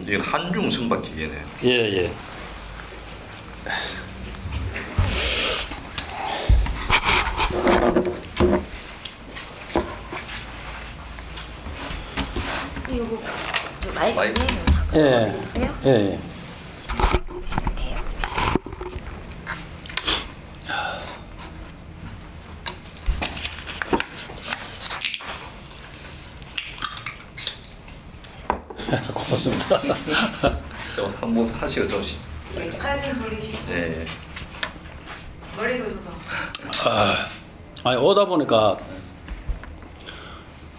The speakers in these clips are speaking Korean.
이건 한중 선박기계네요. 예, 예. 이거 마이크 마이크. 예. 예. 예. 고맙습니다. 좀 한번 하시고 좀. 하신 돌리시고 예. 멀리서 오셔서 아니 오다 보니까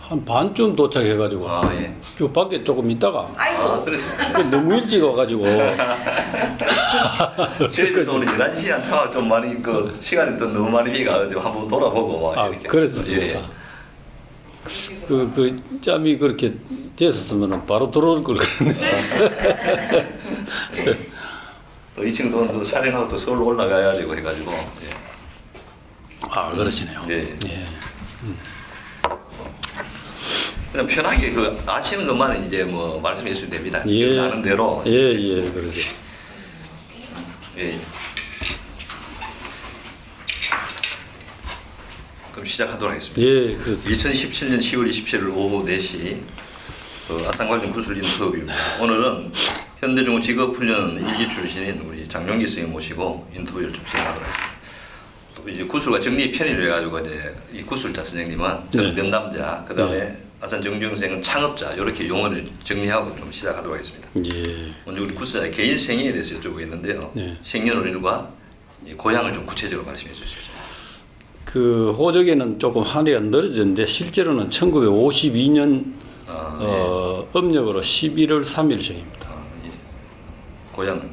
한 반쯤 도착해가지고 아 예. 그 밖에 조금 있다가 아 그랬습니다. 그 너무 일찍 와가지고 저희들도 오늘 11시 안타가 좀 많이 그 시간이 또 너무 많이 비가가지고 한번 돌아보고 막 이렇게. 그랬었습니다. 예. 그 짬이 그렇게 됐었으면 바로 들어올 걸 그랬네. 또 이 친구도 또 촬영하고 또 서울 올라가야 되고 해가지고. 예. 아 그러시네요. 예. 예. 그냥 편하게 그 아시는 것만은 이제 뭐 말씀해 주시면 됩니다. 예. 아는 대로. 예, 그러죠. 예. 그럼 시작하도록 하겠습니다. 예, 그렇습니다. 2017년 10월 27일 오후 4시 아산관련 구술 인터뷰입니다. 오늘은 현대중공 직업훈련 1기 출신인 우리 장용기 선생님 모시고 인터뷰를 좀 진행하도록 하겠습니다. 또 이제 구술과 정리 편의를 해가지고 이제 이 구술자 선생님은 저는 네. 면담자, 그 다음에 아산 정주영 선생은 창업자 이렇게 용어를 정리하고 좀 시작하도록 하겠습니다. 예. 먼저 우리 구술자의 개인 생애에 대해서 여쭤보겠는데요. 네. 생년월일과 고향을 좀 구체적으로 말씀해 주십시오. 그 호적에는 조금 한 해가 늘어졌는데 실제로는 1952년 예. 음력으로 11월 3일생입니다. 이 고향은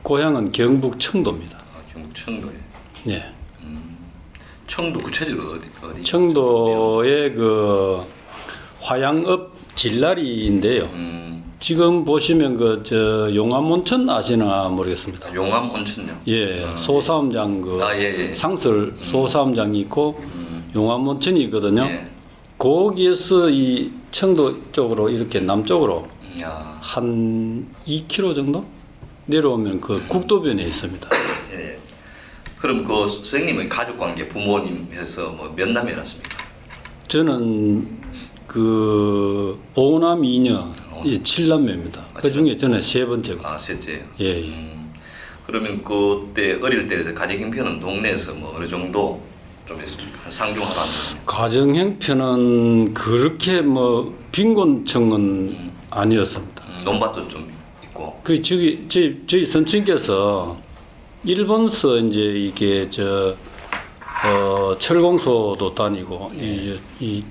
고향은 경북 청도입니다. 경북 청도에. 예. 청도 구체적으로 어디? 청도의 그 화양읍 진라리인데요. 지금 보시면 그 저 용암 온천 아시나 모르겠습니다. 용암 온천요. 예, 아, 소사암장 그 예. 상설 소사암장이 있고 용암 온천이 있거든요. 예. 거기에서 이 청도 쪽으로 이렇게 남쪽으로 야. 한 2km 정도 내려오면 그 국도변에 있습니다. 예. 그럼 그 선생님의 가족 관계 부모님 해서 뭐 몇 남매였습니까? 저는 그 5남 2녀 7남매입니다. 그 중에 저는 세 번째고. 아, 셋째요. 예. 그러면 그때 어릴 때 가정 형편은 동네에서 뭐 어느 정도 좀 했습니까? 한 상중하로 하는 가정 형편은 그렇게 뭐 빈곤층은 아니었습니다. 논밭도 좀 있고. 그 저희 선친께서 일본서 이제 이게 철공소도 다니고 이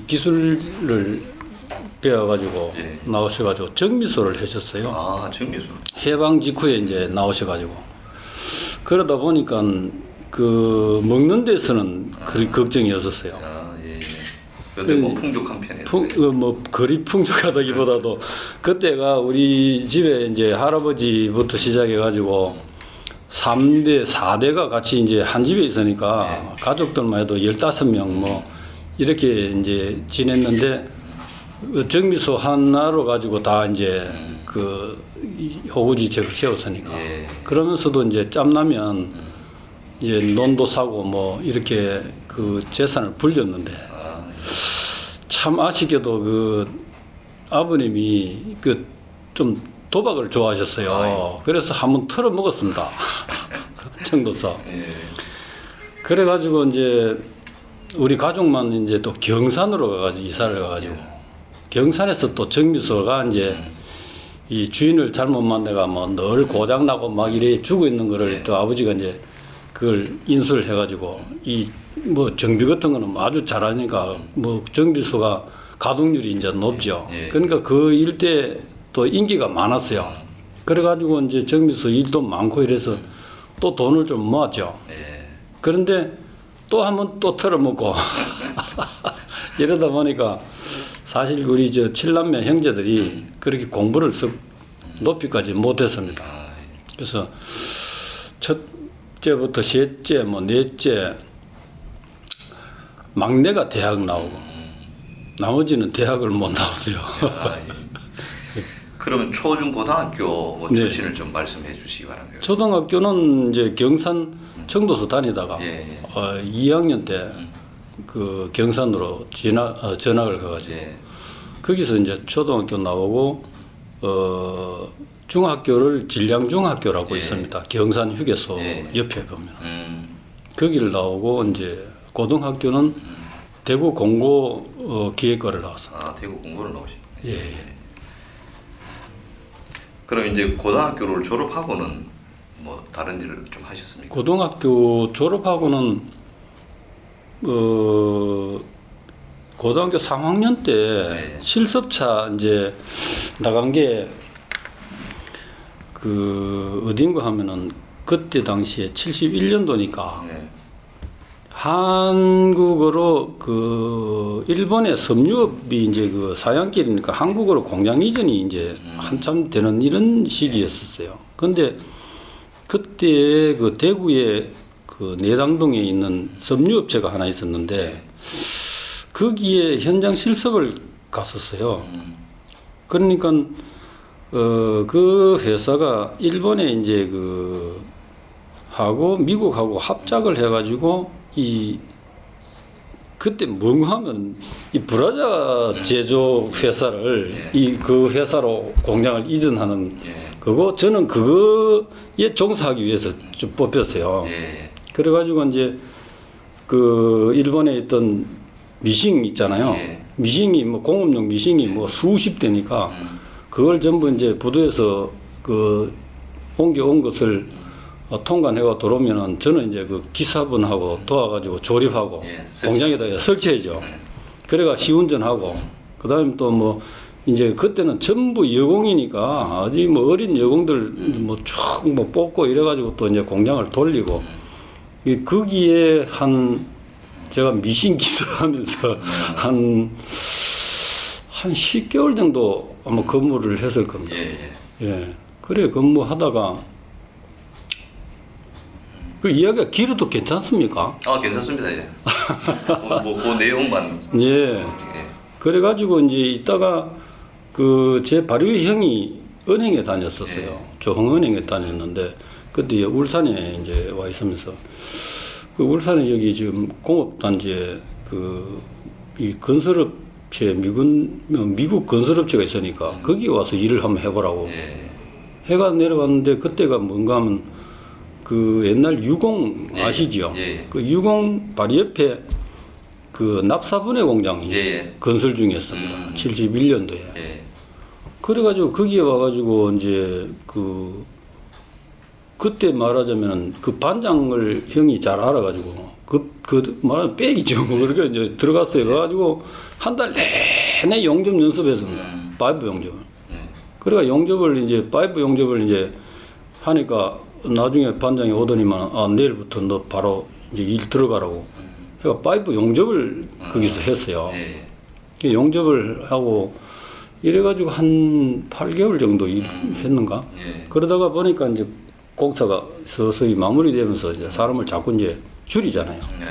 기술을 배워가지고 예. 나오셔가지고 정미소를 하셨어요. 아, 정미수. 해방 직후에 이제 나오셔가지고 그러다 보니까 그 먹는 데서는 그리 걱정이 없었어요. 아, 예. 그런데 뭐 풍족한 편이에요. 뭐 거리 풍족하다기보다도 그때가 우리 집에 이제 할아버지부터 시작해가지고 3대, 4대가 같이 이제 한 집에 있으니까 가족들만 해도 15명 뭐 이렇게 이제 지냈는데 정미소 하나로 가지고 다 이제 그 호구지 적을 세웠으니까 예. 그러면서도 이제 짬나면 이제 논도 사고 뭐 이렇게 그 재산을 불렸는데 아, 참 아쉽게도 그 아버님이 그 좀 도박을 좋아하셨어요. 그래서 한번 털어 먹었습니다. 청도서. 예. 그래가지고 이제 우리 가족만 이제 또 경산으로 가가지고 이사를 가가지고 경산에서 또 정미소가 이제 이 주인을 잘못 만나가 뭐 늘 고장 나고 막 이래 죽어 있는 거를 또 아버지가 이제 그걸 인수를 해가지고 이 뭐 정비 같은 거는 아주 잘하니까 뭐 정비소가 가동률이 이제 높죠. 예. 그러니까 그 일대 또 인기가 많았어요. 그래가지고 이제 정비소 일도 많고 이래서 또 돈을 좀 모았죠. 예. 그런데 또 한번 또 털어먹고 이러다 보니까 사실 우리 저 7남매 형제들이 그렇게 공부를 썩 높이까지 못했습니다. 그래서 첫째부터 셋째, 뭐 넷째, 막내가 대학 나오고 나머지는 대학을 못 나왔어요. 아, 예. 그러면 초중 고등학교 뭐 네. 출신을 좀 말씀해 주시기 바랍니다. 초등학교는 이제 경산 청도서 다니다가 예. 2학년 때 그 경산으로 전학을 가가지고 예. 거기서 이제 초등학교 나오고 중학교를 진량중학교라고 예. 있습니다. 경산 휴게소 예. 옆에 보면 음. 거기를 나오고 이제 고등학교는 대구 공고 기획과를 나왔습니다. 아, 대구 공고를 나오시네. 예. 그럼 이제 고등학교를 졸업하고는 뭐 다른 일을 좀 하셨습니까? 고등학교 졸업하고는 고등학교 3학년 때 네. 실습차 이제 나간 게 그 어딘가 하면은 그때 당시에 71년도니까 네. 한국어로 그 일본의 섬유업이 이제 그 사양길이니까 한국어로 공장 이전이 이제 한참 되는 이런 시기였었어요. 근데 그때 그 대구에 그 내당동에 있는 섬유업체가 하나 있었는데 거기에 현장 실습을 갔었어요. 그러니까 그 회사가 일본에 이제 그 하고 미국하고 합작을 해가지고 이 그때 뭔가 하면 이 브라자 제조 회사를 이 그 회사로 공장을 이전하는 예. 그거 저는 그거에 종사하기 위해서 좀 뽑혔어요. 예. 그래가지고 이제 그 일본에 있던 미싱 있잖아요. 예. 미싱이 뭐 공업용 미싱이 뭐 수십 대니까 그걸 전부 이제 부두에서 그 옮겨온 것을 통관해가 들어오면은 저는 이제 그 기사분하고 도와가지고 조립하고 예, 설치. 공장에다 설치해죠. 그래가 시운전하고 그다음에 또 뭐 이제 그때는 전부 여공이니까 아주 뭐 어린 여공들 뭐 쭉 뭐 뽑고 이래가지고 또 이제 공장을 돌리고 이 거기에 한 제가 미신 기사하면서 한 10개월 정도 아마 근무를 했을 겁니다. 예. 예. 그래 근무하다가 그 이야기가 길어도 괜찮습니까? 아, 괜찮습니다. 예. 그 내용만. 예. 예. 그래가지고 이제 이따가 그 제 발위 형이 은행에 다녔었어요. 예. 조흥은행에 다녔는데 그때 울산에 이제 와 있으면서 그 울산에 여기 지금 공업단지에 그 이 건설업체 미국 건설업체가 있으니까 거기 와서 일을 한번 해보라고 예. 해가 내려왔는데 그때가 뭔가 하면 그 옛날 유공 아시지요? 예. 그 유공 바로 옆에 그 납사분해 공장이 예. 건설 중이었습니다. 71년도에. 예. 그래가지고 거기에 와가지고 이제 그때 말하자면 그 반장을 형이 잘 알아가지고 그 말하면 빽이죠. 그러니까 이제 들어갔어요. 그래가지고 한 달 내내 용접 연습했습니다. 파이브 용접을. 그래가 용접을 이제 파이브 용접을 이제 하니까 나중에 반장이 오더니만 아 내일부터 너 바로 이제 일 들어가라고. 해가 파이브 용접을 거기서 했어요. 예. 용접을 하고 이래가지고 한 8개월 정도 했는가. 예. 그러다가 보니까 이제 공사가 서서히 마무리되면서 이제 사람을 자꾸 이제 줄이잖아요. 예.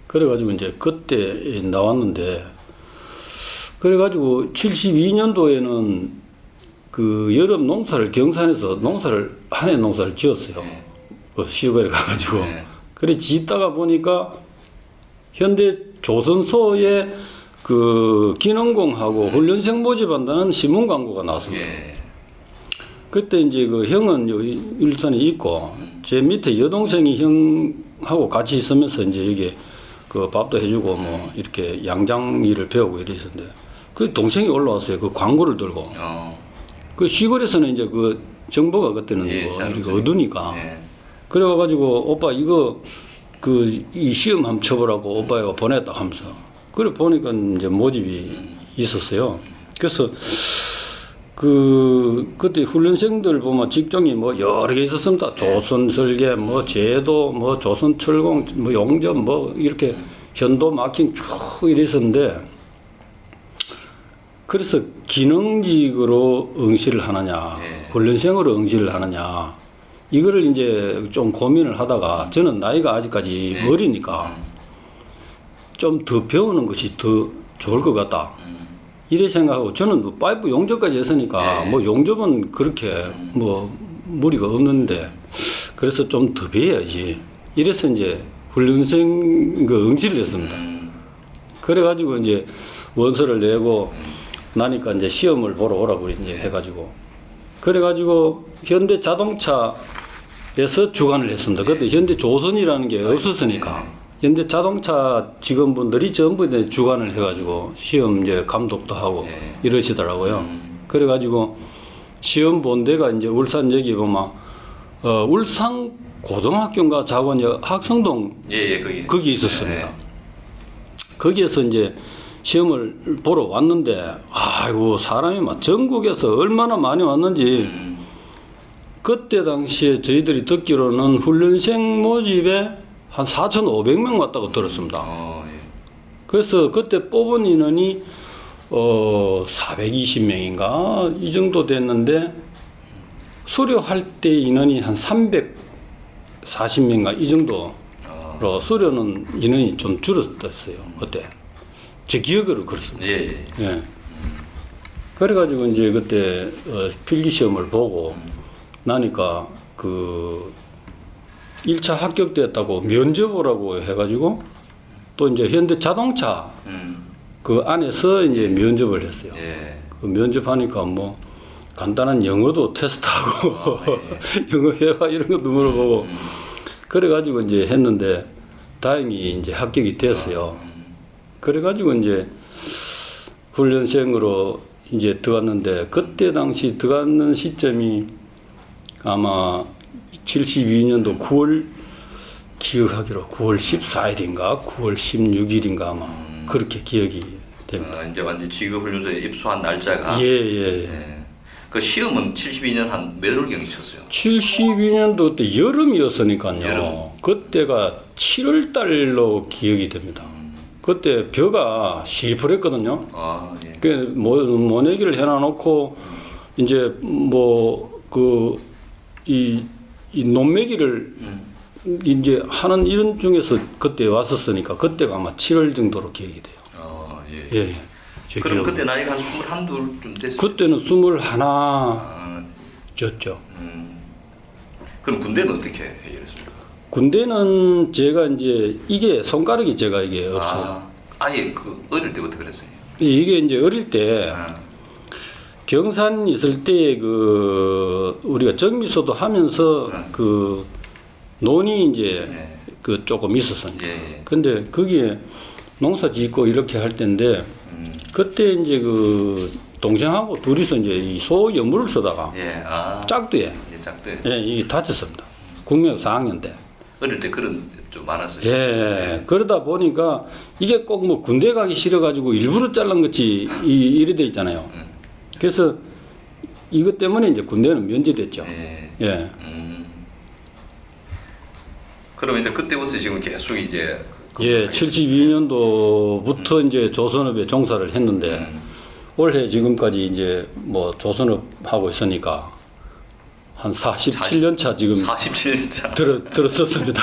그래가지고 이제 그때 나왔는데 그래가지고 72년도에는 그 여름 농사를 경산에서 한 해 농사를 지었어요. 예. 그 시골에 가가지고. 예. 그래 짓다가 보니까 현대 조선소에 그 기능공하고 훈련생 모집한다는 신문 광고가 나왔습니다. 예. 그때 이제 그 형은 여기 일산에 있고 제 밑에 여동생이 형하고 같이 있으면서 이제 여기 그 밥도 해주고 뭐 이렇게 양장 일을 배우고 이랬었는데 그 동생이 올라왔어요. 그 광고를 들고 그 시골에서는 이제 그 정보가 그때는 예, 뭐 잘 이렇게 알죠. 어두니까 예. 그래가지고 오빠 이거 그 이 시험 한번 쳐보라고 오빠가 보냈다 하면서 그래 보니까 이제 모집이 있었어요. 그래서 그때 훈련생들 보면 직종이 뭐 여러 개 있었습니다. 조선설계, 뭐 제도, 뭐 조선철공, 뭐 용접, 뭐 이렇게 현도 마킹 쭉 이랬었는데 그래서 기능직으로 응시를 하느냐, 예. 훈련생으로 응시를 하느냐 이거를 이제 좀 고민을 하다가 저는 나이가 아직까지 어리니까 좀 더 배우는 것이 더 좋을 것 같다. 이래 생각하고 저는 뭐 파이프 용접까지 했으니까 예. 뭐 용접은 그렇게 뭐 무리가 없는데 그래서 좀 더 배워야지. 이래서 이제 훈련생 그 응시를 했습니다. 그래가지고 이제 원서를 내고 나니까 이제 시험을 보러 오라고 이제 해가지고 그래가지고 현대 자동차에서 주관을 했습니다. 그때 현대 조선이라는 게 없었으니까 현대 자동차 직원분들이 전부 이제 주관을 해가지고 시험 이제 감독도 하고 이러시더라고요. 그래가지고 시험 본 데가 이제 울산역에 보면 울산 고등학교인가 작원역 학성동 예, 거기. 거기 있었습니다. 거기에서 이제 시험을 보러 왔는데 아이고 사람이 막 전국에서 얼마나 많이 왔는지 그때 당시에 저희들이 듣기로는 훈련생 모집에 한 4,500명 왔다고 들었습니다. 예. 그래서 그때 뽑은 인원이 420명인가 이 정도 됐는데 수료할 때 인원이 한 340명인가 이 정도로 수료는 인원이 좀 줄었어요. 그때 제 기억으로 그렇습니다. 예. 예. 그래가지고 이제 그때 필기 시험을 보고 나니까 그 1차 합격됐다고 면접 오라고 해가지고 또 이제 현대 자동차 그 안에서 이제 면접을 했어요. 예. 그 면접하니까 뭐 간단한 영어도 테스트하고 영어 회화 이런 것도 물어보고 그래가지고 이제 했는데 다행히 이제 합격이 됐어요. 그래가지고 이제 훈련생으로 이제 들어갔는데 그때 당시 들어가는 시점이 아마 72년도 9월 기억하기로 9월 14일인가 9월 16일인가 아마 그렇게 기억이 됩니다. 이제 완전 직업훈련소에 입소한 날짜가. 예. 그 시험은 72년 한 몇 월경에 쳤어요? 72년도 때 여름이었으니까요. 여름. 그때가 7월 달로 기억이 됩니다. 그때 벼가 시퍼랬거든요. 예. 그 모내기를 해놔놓고 이제 뭐 그 이 논매기를 이제 하는 이런 중에서 그때 왔었으니까 그때가 아마 7월 정도로 기억이 돼요. 예. 예. 제 그럼 기억으로. 그때 나이가 한 21좀 됐어요? 그때는 21였죠. 그럼 군대는 어떻게 해결했습니까? 군대는 제가 이제 이게 손가락이 제가 이게 없어요. 아예 그 어릴 때부터 그랬어요. 이게 이제 어릴 때 경산 있을 때 그 우리가 정미소도 하면서 그 논이 이제 그 조금 있었어요. 예. 근데 거기에 농사 짓고 이렇게 할 때인데 그때 이제 그 동생하고 둘이서 이제 이 소 여물을 쓰다가 짝두에 짝두에. 이게 다쳤습니다. 국민학교 4학년 때. 어릴 때 그런 좀 많았어요. 예. 그러다 보니까 이게 꼭 뭐 군대 가기 싫어가지고 일부러 잘란 것이 이래 돼 있잖아요. 그래서 이것 때문에 이제 군대는 면제됐죠. 예. 그러면 이제 그때부터 지금 계속 이제. 예, 72년도부터 이제 조선업에 종사를 했는데 올해 지금까지 이제 뭐 조선업 하고 있으니까 한 47년 차 지금 47년 차. 들었었습니다.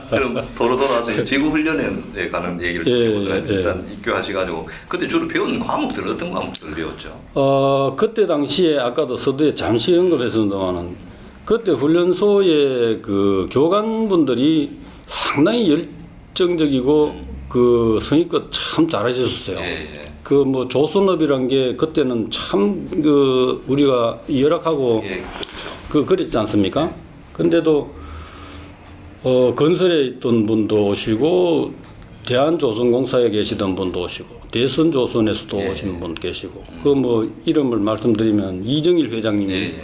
그럼 도로 돌아서 이제 지구훈련에 가는 얘기를 좀 해보더라고요. 일단 입교하셔가지고 그때 주로 배운 과목들은 어떤 과목들을 배웠죠? 그때 당시에 아까도 서두에 잠시 언급했습니다만은 그때 훈련소의 그 교관분들이 상당히 열정적이고 그 성의껏 참 잘해주셨어요. 그 뭐 조선업이란 게 그때는 참 그 우리가 열악하고 그랬지 않습니까? 근데도 건설에 있던 분도 오시고 대한조선공사에 계시던 분도 오시고 대선조선에서도 오신 분 계시고 그 뭐 이름을 말씀드리면 이정일 회장님이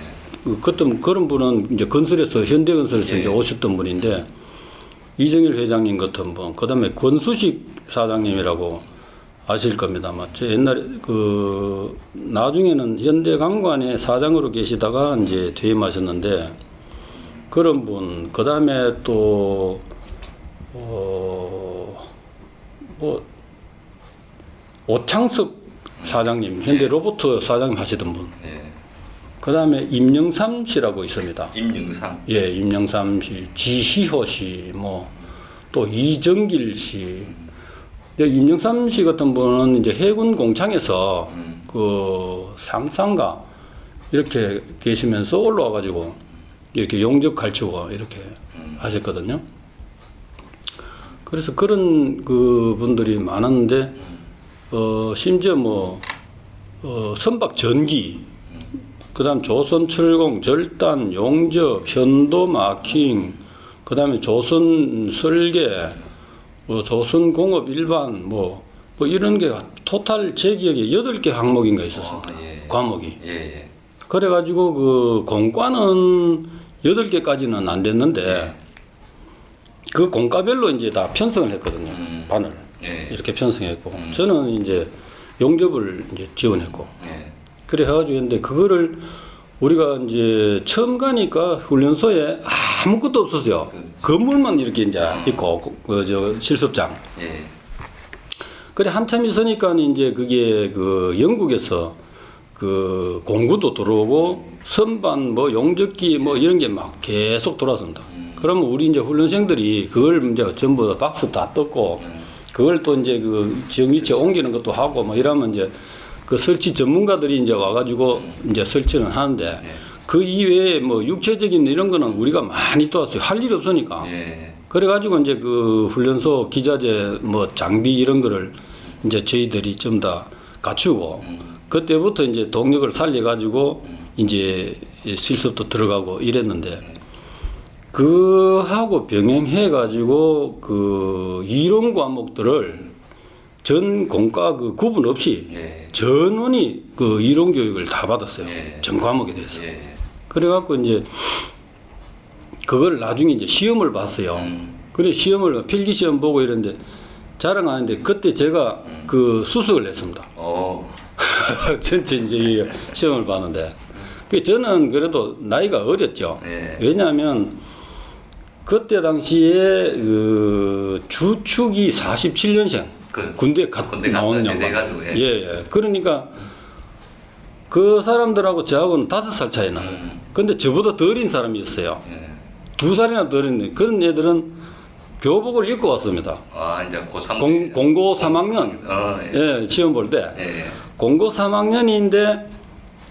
그때 그런 분은 이제 건설에서 현대건설에서 이제 오셨던 분인데 이정일 회장님 같은 분, 그다음에 권수식 사장님이라고 아실 겁니다. 맞죠? 옛날에 그 나중에는 현대강관의 사장으로 계시다가 이제 퇴임하셨는데 그런 분, 그다음에 또 뭐 오창석 사장님, 현대 로봇 사장님 하시던 분. 그다음에 임영삼 씨라고 있습니다. 임영삼. 예, 임영삼 씨, 지시호 씨, 뭐 또 이정길 씨, 임영삼 씨 같은 분은 이제 해군 공창에서 그 상상가 이렇게 계시면서 올라와 가지고 이렇게 용접 가르치고 이렇게 하셨거든요. 그래서 그런 그 분들이 많았는데 심지어 뭐 선박 전기, 그다음 조선철공, 절단, 용접, 현도 마킹, 그다음에 조선 설계, 뭐 조선공업 일반 뭐 이런 게 토탈 제 기억에 8개 항목인가 있었습니다. 예. 과목이. 예. 그래가지고 그 공과는 8개까지는 안 됐는데 그 공과별로 이제 다 편성을 했거든요. 반을. 예. 이렇게 편성했고 저는 이제 용접을 이제 지원했고 예. 그래 해가지고 했는데 그거를 우리가 이제 처음 가니까 훈련소에 아무것도 없었어요. 건물만 이렇게 이제 있고 저 실습장. 예. 그래 한참 있으니까 이제 그게 그 영국에서 그 공구도 들어오고 선반 뭐 용접기 뭐 이런 게 막 계속 돌아섭니다. 그러면 우리 이제 훈련생들이 그걸 이제 전부 박스 다 떴고 그걸 또 이제 그 지역 위치에 옮기는 것도 하고 뭐 이러면 이제 그 설치 전문가들이 이제 와가지고 이제 설치는 하는데 그 이외에 뭐 육체적인 이런 거는 우리가 많이 도왔어요. 할 일이 없으니까. 예. 그래가지고 이제 그 훈련소 기자재 뭐 장비 이런 거를 이제 저희들이 좀 다 갖추고 그때부터 이제 동력을 살려가지고 이제 실습도 들어가고 이랬는데 그하고 병행해가지고 그 이론 과목들을 전 공과 그 구분 없이 예. 전원이 그 이론 교육을 다 받았어요. 예. 전 과목에 대해서. 예. 그래갖고 이제 그걸 나중에 이제 시험을 봤어요. 그래 시험을 필기 시험 보고 이랬는데 자랑하는데 그때 제가 그 수석을 했습니다. 전체 이제 이 시험을 봤는데 그 저는 그래도 나이가 어렸죠. 예. 왜냐하면 그때 당시에 그 주축이 47년생 군대 나오는 제대 양반. 가지고 예. 그러니까 그 사람들하고 저하고는 5살 차이 나요. 근데 저보다 더 어린 사람이었어요. 예. 2살이나 더 어린 그런 애들은 교복을 입고 왔습니다. 이제 고3 공고 3학년 예. 시험 볼 때 예. 공고 3학년인데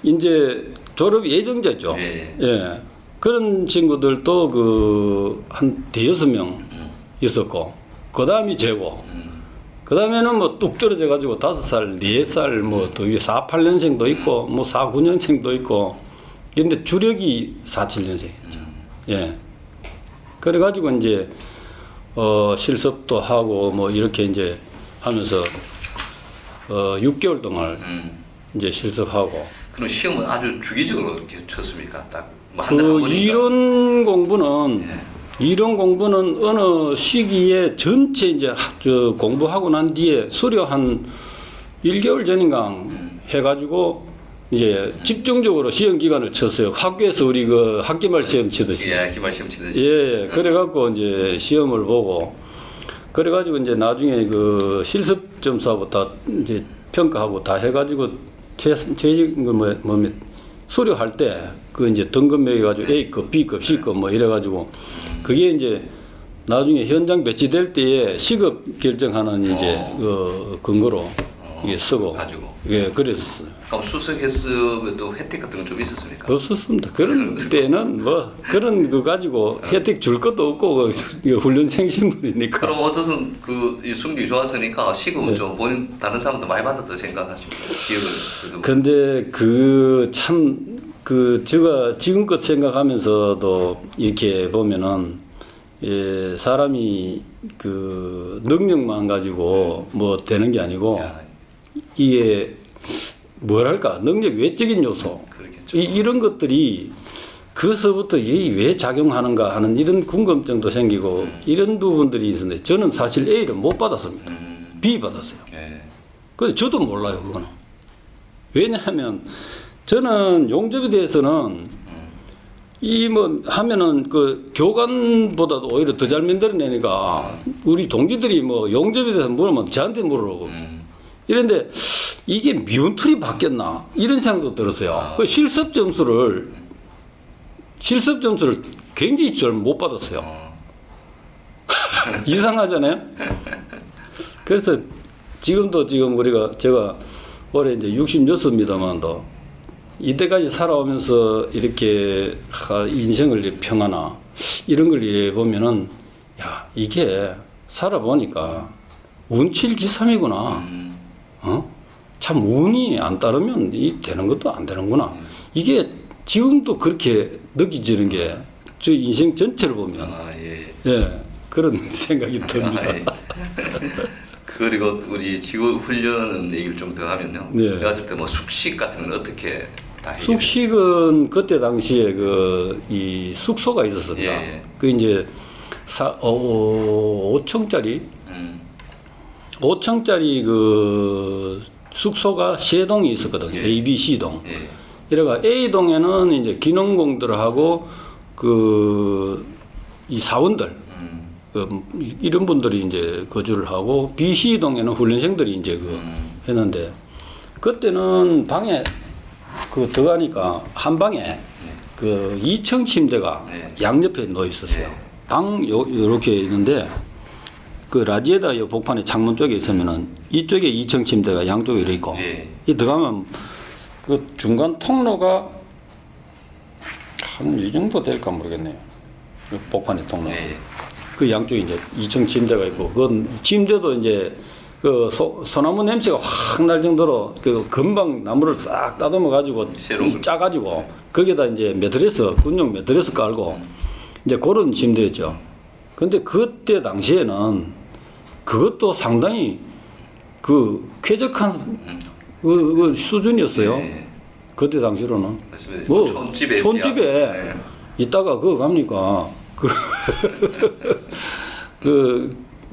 이제 졸업 예정자죠. 예. 그런 친구들도 그 한 대여섯 명 있었고 그 다음이 제고 그 다음에는 뭐 뚝 떨어져 가지고 5살, 4살 뭐 더 위에 4, 8년생도 있고 뭐 4, 9년생도 있고 근데 주력이 4, 7년생이었죠. 예. 그래 가지고 이제 실습도 하고 뭐 이렇게 이제 하면서 6개월 동안 이제 실습하고 그럼 시험은 아주 주기적으로 이렇게 쳤습니까? 딱뭐 그 이론 공부는 이론 공부는 어느 시기에 전체 이제 저 공부하고 난 뒤에 수료 한 1개월 전인가 해가지고 이제 집중적으로 시험 기간을 쳤어요. 학교에서 우리 그 학기말 시험 치듯이. 예, 학기말 시험 치듯이. 예, 그래갖고 이제 시험을 보고 그래가지고 이제 나중에 그 실습 점수하고 다 이제 평가하고 다 해가지고 퇴직 수료할 때 그 이제 등급 매겨가지고 A급, B급, C급 뭐 이래가지고 그게 이제 나중에 현장 배치될 때에 시급 결정하는 이제 그 근거로 이게 쓰고 가지고. 예, 그랬었어요. 그럼 수석했으면 또 혜택 같은 건 좀 있었습니까? 없었습니다. 그런 때는 뭐 그런 거 가지고 혜택 줄 것도 없고 그 훈련생 신분이니까. 그럼 어쨌든 그 승률이 좋았으니까 시급은 좀 본인 다른 사람도 많이 받았다 생각하십니까? 기억을. 근데 그 참 그 제가 지금껏 생각하면서도 이렇게 보면은 예, 사람이 그 능력만 가지고 뭐 되는 게 아니고 이게 뭐랄까 능력 외적인 요소 그렇겠죠. 이런 것들이 그서부터 왜 작용하는가 하는 이런 궁금증도 생기고 이런 부분들이 있었는데 저는 사실 A를 못 받았습니다. B 받았어요. 예. 그래서 저도 몰라요 그거는. 왜냐하면 저는 용접에 대해서는 이 뭐 하면은 그 교관보다도 오히려 더 잘 만들어내니까 우리 동기들이 뭐 용접에 대해서 물으면 저한테 물으라고. 이런데 이게 미운틀이 바뀌었나 이런 생각도 들었어요. 그 실습 점수를 굉장히 잘 못 받았어요. 이상하잖아요. 그래서 지금도 지금 제가 올해 이제 66입니다만도 이때까지 살아오면서 이렇게 인생을 평하나 이런 걸 보면은 야 이게 살아보니까 운칠기삼이구나. 참 운이 안 따르면 이 되는 것도 안 되는구나. 이게 지금도 그렇게 느껴지는 게 저 인생 전체를 보면 예 그런 생각이 듭니다. 예. 그리고 우리 직업 훈련은 얘기를 좀 더 하면요. 네. 내가 봤을 때 뭐 숙식 같은 건 어떻게 다 해결해요? 숙식은 그때 당시에 이 숙소가 있었습니다. 예. 그 이제 5층짜리 5층짜리 그 숙소가 세 동이 있었거든요. 예. A, B, C 동. 예. 이래가 A 동에는 이제 기능공들하고 이 사원들 이런 분들이 이제 거주를 하고 B, C 동에는 훈련생들이 이제 했는데 그때는 방에 들어가니까 한 방에 2층 침대가 네. 양옆에 놓여 있었어요. 네. 방 요렇게 있는데 그 라지에다 요 복판에 창문 쪽에 있으면은 이쪽에 2층 침대가 양쪽에 이렇게 있고 예. 이 들어가면 그 중간 통로가 한 이 정도 될까 모르겠네요. 그 복판에 통로. 예. 그 양쪽에 이제 2층 침대가 있고 그 침대도 이제 그 소나무 냄새가 확 날 정도로 그 금방 나무를 싹 따듬어 가지고 짜 가지고 거기다 이제 매트리스 군용 매트리스 깔고 이제 그런 침대였죠. 근데 그때 당시에는 그것도 상당히 그 쾌적한 그 수준이었어요. 예. 그때 당시로는 맞습니다. 뭐 촌집에 촌집에 있다가 그거 갑니까?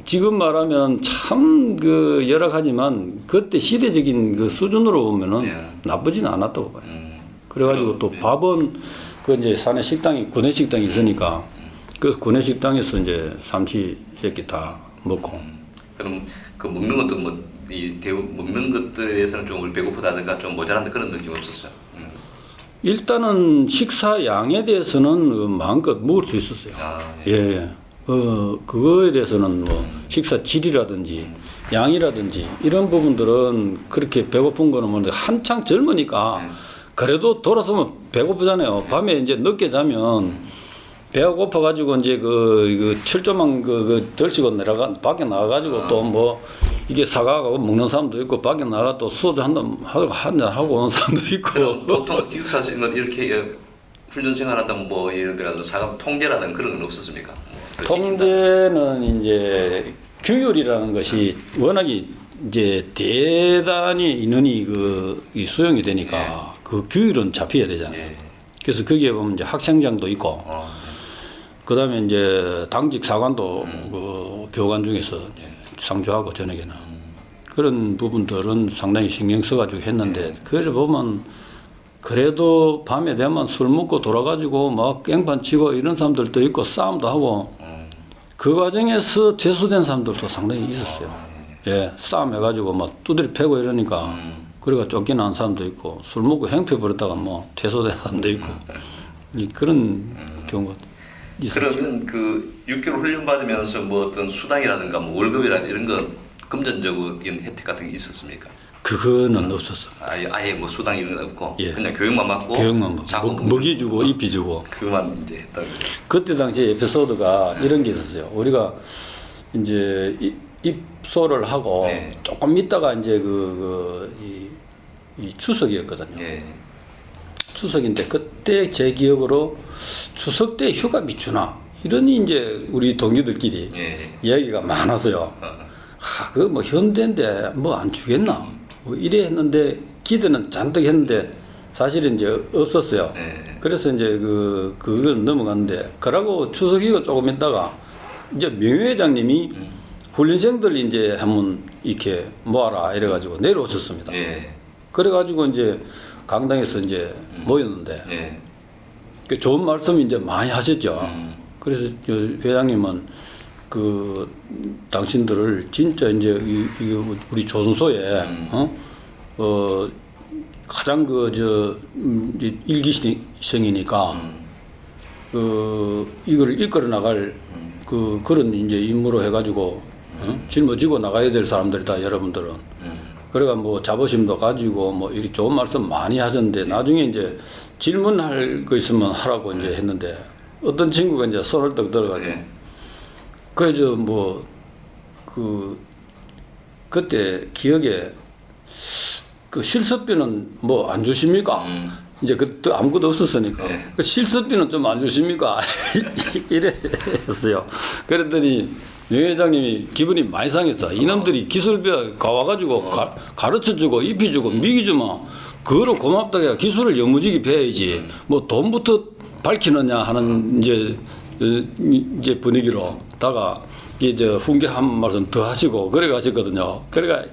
지금 말하면 참 그 열악하지만 그때 시대적인 그 수준으로 보면은 예. 나쁘진 않았다고 봐요. 그래가지고 또 밥은 그 이제 산에 식당이 구내 식당이 있으니까 그 구내 식당에서 이제 삼시 세끼 다 먹고. 그럼 그 먹는 것도 먹는 것들에서는 좀 배고프다든가 좀 모자란다 그런 느낌 없었어요. 일단은 식사 양에 대해서는 마음껏 먹을 수 있었어요. 아, 예. 그거에 대해서는 뭐 식사 질이라든지 양이라든지 이런 부분들은 그렇게 배고픈 거는 뭐 한창 젊으니까 그래도 돌아서면 배고프잖아요. 밤에 이제 늦게 자면 배가 고파가지고 이제 그 철조망 덜치고 밖에 나가가지고 또 뭐 이게 사가고 먹는 사람도 있고 밖에 나가 또 소주 한잔 하고 오는 사람도 있고. 그럼 보통 기숙사생은 이렇게 훈련 생활한다면 뭐 예를 들어서 사람 통제라든 그런 건 없었습니까? 통제는 이제 규율이라는 것이 워낙에 이제 대단히 인원이 이 수용이 되니까 그 규율은 잡혀야 되잖아요. 예. 그래서 거기에 보면 이제 학생장도 있고, 그다음에 이제 당직 사관도 그 교관 중에서 이제 상주하고 저녁에는 그런 부분들은 상당히 신경 써가지고 했는데 그걸 보면 그래도 밤에 되면 술 먹고 돌아가지고 막 깽판 치고 이런 사람들도 있고 싸움도 하고 그 과정에서 퇴소된 사람들도 상당히 있었어요. 예, 싸움 해가지고 막 두드려 패고 이러니까 그래가 쫓겨난 사람도 있고 술 먹고 행패 부렸다가 뭐 퇴소된 사람도 있고 그런 경우가 있었죠. 그러면 그 6개월 훈련 받으면서 뭐 어떤 수당이라든가 뭐 월급이라든가 이런 거 금전적인 혜택 같은 게 있었습니까? 그거는 없었어. 아예 뭐 수당 이런 건 없고 예. 그냥 교육만 받고 교육만 받고 자고 먹이 주고 입히 주고. 그만 이제 했다는 거죠. 그때 당시에 에피소드가 이런 게 있었어요. 우리가 이제 입소를 하고 네. 조금 있다가 이제 이 추석이었거든요. 예. 추석인데 그때 제 기억으로 추석 때 휴가비 주나 이러니 이제 우리 동기들끼리 예. 이야기가 많았어요. 그 뭐 현대인데 뭐 안 주겠나 뭐 이래 했는데 기대는 잔뜩 했는데 사실은 이제 없었어요. 예. 그래서 이제 그걸 넘어갔는데 그러고 추석이고 조금 있다가 이제 명예회장님이 훈련생들 이제 한번 이렇게 모아라 이래가지고 내려오셨습니다. 예. 그래가지고 이제 강당에서 이제 모였는데 예. 그 좋은 말씀 이제 많이 하셨죠. 그래서 저 회장님은 당신들을 진짜 이제 우리 조선소에 가장 일기생이니까 이걸 이끌어 나갈 그런 이제 임무로 해가지고 짊어지고 나가야 될 사람들이다 여러분들은. 그래가 뭐 자부심도 가지고 뭐 이렇게 좋은 말씀 많이 하셨는데 나중에 이제 질문할 거 있으면 하라고 이제 했는데 어떤 친구가 이제 손을 떡 들어가지고 예. 그래서 그때 기억에 그 실습비는 뭐 안 주십니까? 이제 그때 아무것도 없었으니까 네. 그 실습비는 좀 안 주십니까? 이랬어요. 그랬더니 명 회장님이 기분이 많이 상했어. 이놈들이 기술배 가와가지고 가르쳐주고 입혀주고 미기주면 그거로 고맙다가 기술을 여무지게 배야지. 뭐 돈부터 밝히느냐 하는 이제 분위기로 다가 이제 훈계 한 말씀 더 하시고 그래 가셨거든요. 그래가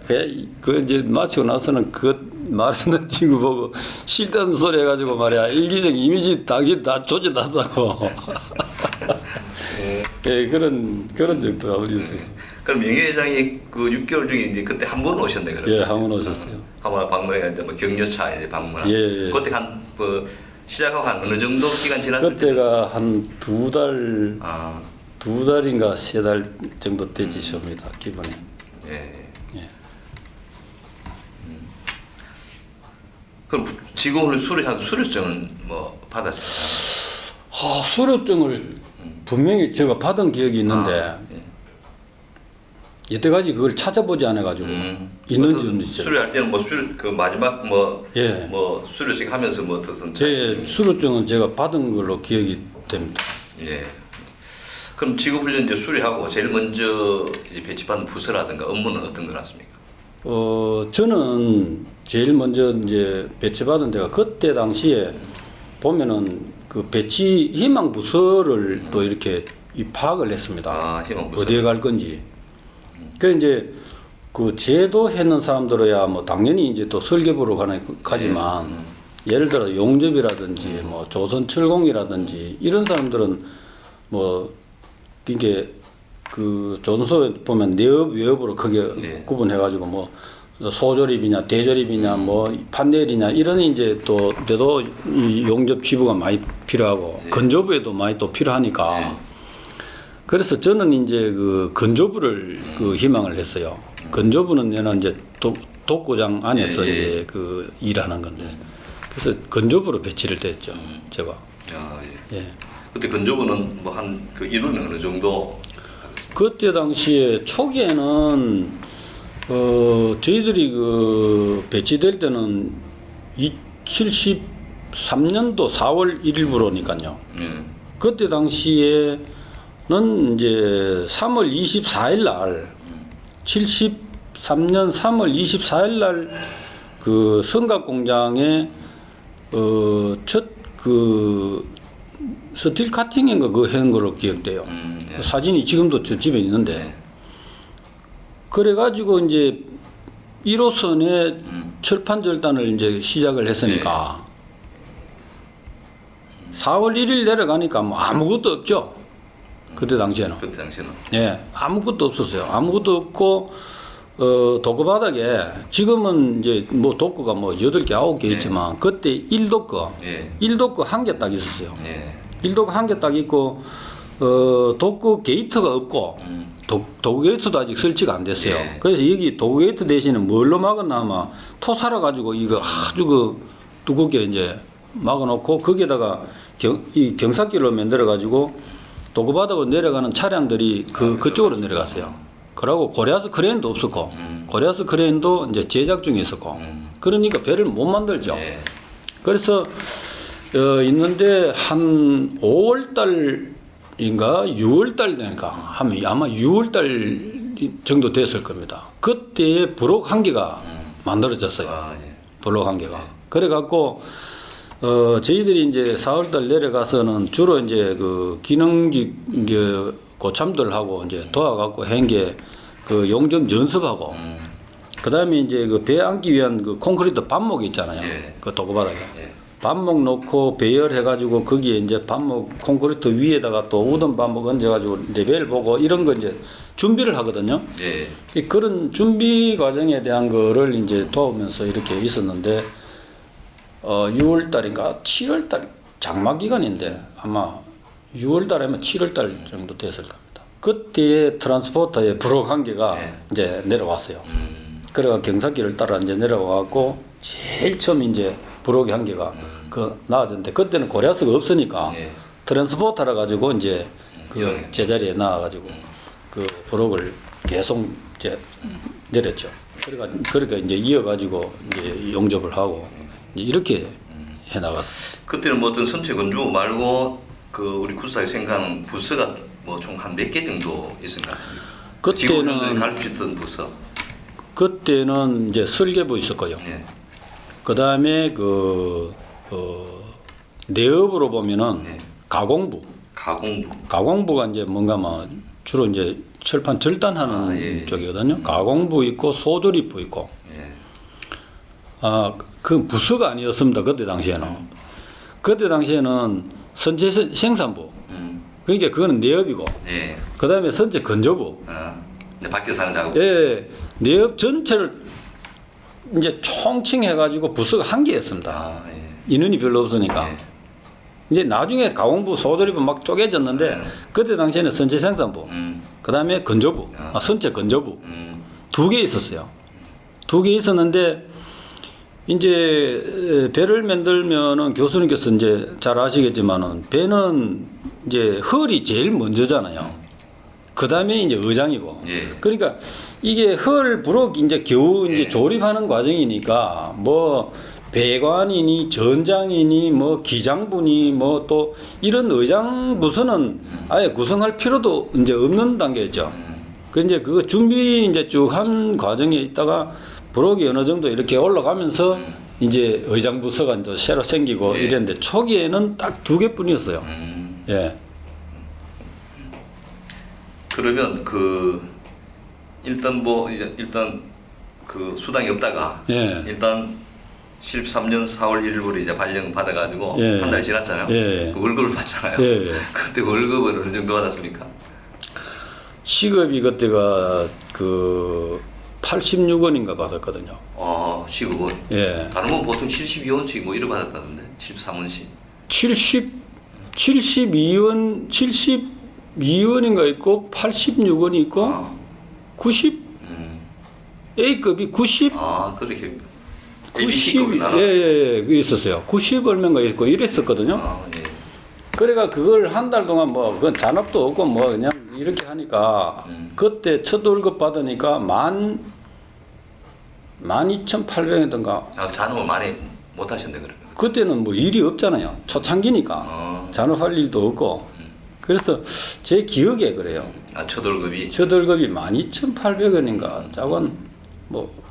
그 이제 마치고 나서는 그 말하는 친구 보고 싫다는 소리 해가지고 말이야 일기생 이미지 당신 다 조져놨다고. 예, 그런 적도 한번 있었어요. 그럼 명예 회장이 그 6개월 중에 이제 그때 한 번 오셨네 그러면. 예, 한 번 오셨어요. 한번 방문해 이제 뭐 격려차 이제 방문하고. 예, 예. 그때 시작하고 한 어느 정도 기간 지났을 때? 그때가 한 2달, 아, 2달인가 3달 정도 되지십니다 기본에. 예. 예. 그럼 지금 수료증은 뭐 받았죠? 수료증을 분명히 제가 받은 기억이 있는데 여태까지 그걸 찾아보지 않아가지고 있는지 없는지. 수료할 때는 뭐 그 마지막 예. 뭐 수료식 하면서 뭐 어떤 제 수료증은 제가 받은 걸로 기억이 됩니다. 예. 그럼 직업훈련 이제 수료하고 제일 먼저 이제 배치받은 부서라든가 업무는 어떤 거였습니까? 저는 제일 먼저 이제 배치받은 데가 그때 당시에 보면은 그 배치 희망 부서를 또 이렇게 파악을 했습니다. 아, 희망 부서. 어디에 갈 건지. 그 이제 그 제도 했는 사람들어야 뭐 당연히 이제 또 설계부로 가지만 예를 들어 용접이라든지 뭐 조선철공이라든지 이런 사람들은 뭐 이게 그 조선소에 보면 내업 외업으로 크게 네. 구분해가지고 뭐 소조립이냐 대조립이냐 뭐 판넬이냐 이런 이제 또 때도 이 용접 지부가 많이 필요하고 건조부에도 많이 또 필요하니까 그래서 저는 이제 그 건조부를 그 희망을 했어요. 건조부는 얘는 이제 독고장 안에서 이제 그 일하는 건데 그래서 건조부로 배치를 됐죠. 제가. 아, 예. 예. 그때 건조부는 뭐 한 그 인원은 어느 정도? 그때 당시에 초기에는 저희들이 그 배치될 때는 73년도 4월 1일부로니까요. 그때 당시에는 이제 3월 24일 날 73년 3월 24일 날 그 성각 공장에 첫 그 스틸 카팅인가 그거 한 걸로 기억돼요. 예. 사진이 지금도 저 집에 있는데 그래가지고 이제 1호선에 철판 절단을 이제 시작을 했으니까 4월 1일 내려가니까 뭐 아무것도 없죠. 그때 당시에는. 그때 당시에는. 예, 아무것도 없었어요. 아무것도 없고 도구 바닥에 지금은 이제 뭐 도구가 뭐 8개, 9개 있지만 그때 1도구, 예. 1도구 한 개 딱 있었어요. 예. 1도구 한 개 딱 있고 도구 게이트가 없고 도구 게이트도 아직 설치가 안 됐어요. 예. 그래서 여기 도구 게이트 대신에 뭘로 막았나 하면 토 사러 가지고 이거 아주 그 두껍게 이제 막아놓고 거기에다가 이 경사길로 만들어 가지고 도구 바닥으로 내려가는 차량들이 그쪽으로 내려갔어요. 그러고 고리아스 크레인도 없었고 고리아스 크레인도 이제 제작 중에 있었고 그러니까 배를 못 만들죠. 예. 그래서 있는데 한 5월달인가 6월달 되니까 하면 아마 6월달 정도 됐을 겁니다. 그때 브록 한 개가 만들어졌어요. 아, 예. 브록 한 개가. 그래갖고 저희들이 이제 4월달 내려가서는 주로 이제 그 기능직 이제 고참들하고 이제 도와갖고 한 게 그 용접 연습하고 그다음에 이제 그 배 안기 위한 그 콘크리트 반목 있잖아요. 예. 그 도구바닥에. 예. 반목 놓고 배열해가지고 거기에 이제 반목 콘크리트 위에다가 또 우든 반목 얹어가지고 레벨 보고 이런 거 이제 준비를 하거든요. 예. 그런 준비 과정에 대한 거를 이제 도우면서 이렇게 있었는데 6월달인가 7월달 장마 기간인데 아마 6월달이면 7월달 정도 됐을 겁니다. 그때의 트랜스포터의 브로크 한 개가 예. 이제 내려왔어요. 그래가 경사길을 따라 이제 내려와갖고 제일 처음 이제 브로크 한 개가 그 나왔는데 그때는 고리아스가 없으니까 예. 트랜스포터라 가지고 이제 그 이용해. 제자리에 나와가지고 그 브로크를 계속 이제 내렸죠. 그러니까 이제 이어가지고 이제 용접을 하고 이제 이렇게 해 나갔어요. 그때는 뭐 어떤 선체 건조 말고 그 우리 구사에 생각하는 부서가 뭐 총 한 몇 개 정도 있은 것 같습니다. 그때는 갈수 있던 부서. 그때는 이제 설계부 있었고요. 예. 그 다음에 내업으로 보면은 예. 가공부. 가공부. 가공부가 이제 뭔가 뭐 주로 이제 철판 절단하는 아, 예. 쪽이거든요. 가공부 있고 소드립부 있고. 예. 그 부서가 아니었습니다. 그때 당시에는. 그때 당시에는 선체 생산부. 그러니까 그거는 내업이고. 예. 그 다음에 선체 건조부. 근데 밖에서 하는 작업. 예. 내업 전체를 이제 총칭해가지고 부서가 한 개였습니다. 아, 예. 인원이 별로 없으니까. 예. 이제 나중에 가공부, 소드립부 막 쪼개졌는데 그때 당시에는 선체 생산부, 그 다음에 건조부, 선체 건조부 두 개 있었어요. 두 개 있었는데 이제 배를 만들면은 교수님께서 이제 잘 아시겠지만은 배는 이제 헐이 제일 먼저잖아요. 그 다음에 이제 의장이고. 예. 그러니까 이게 헐 부록 이제 겨우 이제 예. 조립하는 과정이니까 뭐 배관이니 전장이니 뭐 기장부니 뭐 또 이런 의장 부서는 아예 구성할 필요도 이제 없는 단계였죠. 그 이제 그 준비 이제 쭉 한 과정에 있다가 부록이 어느 정도 이렇게 올라가면서 이제 의장 부서가 또 새로 생기고 예. 이랬는데 초기에는 딱 두 개뿐이었어요. 예. 그러면 그 일단 뭐 이제 일단 그 수당이 없다가 예. 일단 13년 4월 1일부로 이제 발령 받아가지고 예. 한 달 지났잖아요. 예. 그 월급을 받잖아요. 예. 그때 월급은 어느 정도 받았습니까? 시급이 그때가 그 86원인가 받았거든요. 시급은. 예. 다른 건 보통 72원씩 뭐 이래 받았다던데 73원씩. 72원 72원인가 있고 86원이 있고 90 A급이 90 그렇게 ABC급이 90 나눠. 예예예 그 있었어요. 90 얼마인가 있고 이랬었거든요. 예. 그래가 그걸 한 달 동안 뭐 그건 잔업도 없고 뭐 그냥 이렇게 하니까 그때 첫 월급 받으니까 12,800원인가. 잔업을 많이 못 하셨네 그러면. 그때는 뭐 일이 없잖아요. 초창기니까 잔업할 일도 없고. 그래서 제 기억에 그래요. 첫 월급이. 첫 월급이 12,800원인가 작은 뭐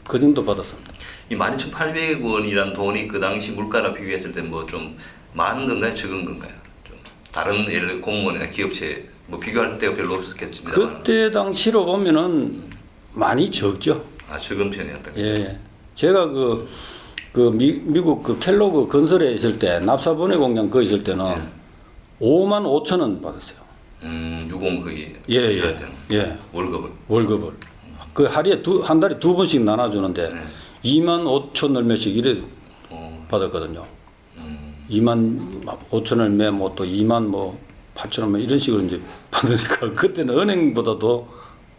그 정도 받았습니다. 이 12,800원이란 돈이 그 당시 물가랑 비교했을 때 뭐 좀 많은 건가요? 적은 건가요? 좀 다른 예를 들어 공무원이나 기업체 뭐 비교할 때가 별로 없었겠습니다만. 그때 당시로 보면은 많이 적죠. 적은 편이었다. 예. 제가 미국 그 켈로그 건설에 있을 때 납사분해 공장 거 있을 때는 55,000원 받았어요. 유공 거기. 예. 월급을. 월급을. 그 하루에 한 달에 두 번씩 나눠주는데 25,000 얼마씩 이래 받았거든요. 25,000원 뭐 또 28,000원 이런 식으로 이제 받으니까 그때는 은행보다도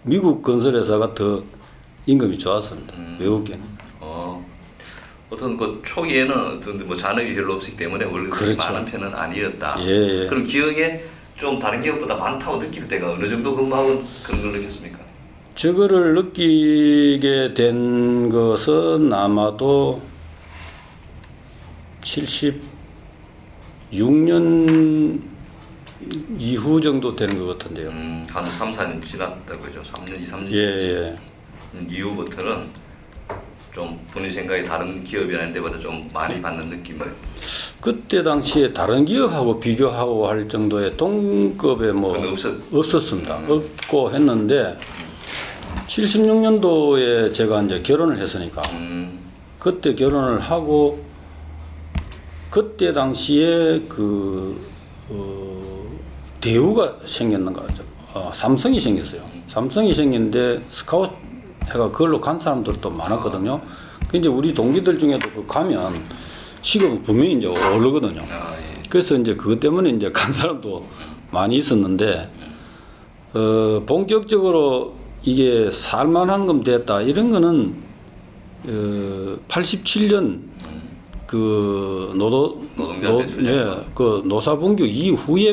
미국 건설회사가 더 임금이 좋았습니다. 외국계는. 어떤 그 초기에는 어떤 뭐 잔업이 별로 없기 때문에 월급이 그렇죠. 많은 편은 아니었다. 예. 그럼 기억에 좀 다른 기업보다 많다고 느낄 때가 어느 정도 근무하고 그런 걸 느꼈습니까? 저거를 느끼게 된 것은 아마도 76년 이후 정도 되는 것 같은데요. 한 3, 4년 지났다 그죠? 3년, 2, 3년 예. 이후부터는 좀 본인 생각에 다른 기업이라는 데보다 좀 많이 받는 느낌을. 그때 당시에 다른 기업하고 비교하고 할 정도의 동급의 뭐 그건 없었습니다. 없고 했는데 76년도에 제가 이제 결혼을 했으니까 그때 결혼을 하고 그때 당시에 대우가 생겼는가 삼성이 생겼어요. 삼성이 생겼는데 스카웃 해가 그걸로 간 사람들도 많았거든요. 그 이제 우리 동기들 중에도 그 가면 시급은 분명히 이제 오르거든요. 그래서 이제 그것 때문에 이제 간 사람도 많이 있었는데 본격적으로 이게 살만한금 됐다 이런 거는 87년 그 노동자 대투쟁. 그 노사분규 이후에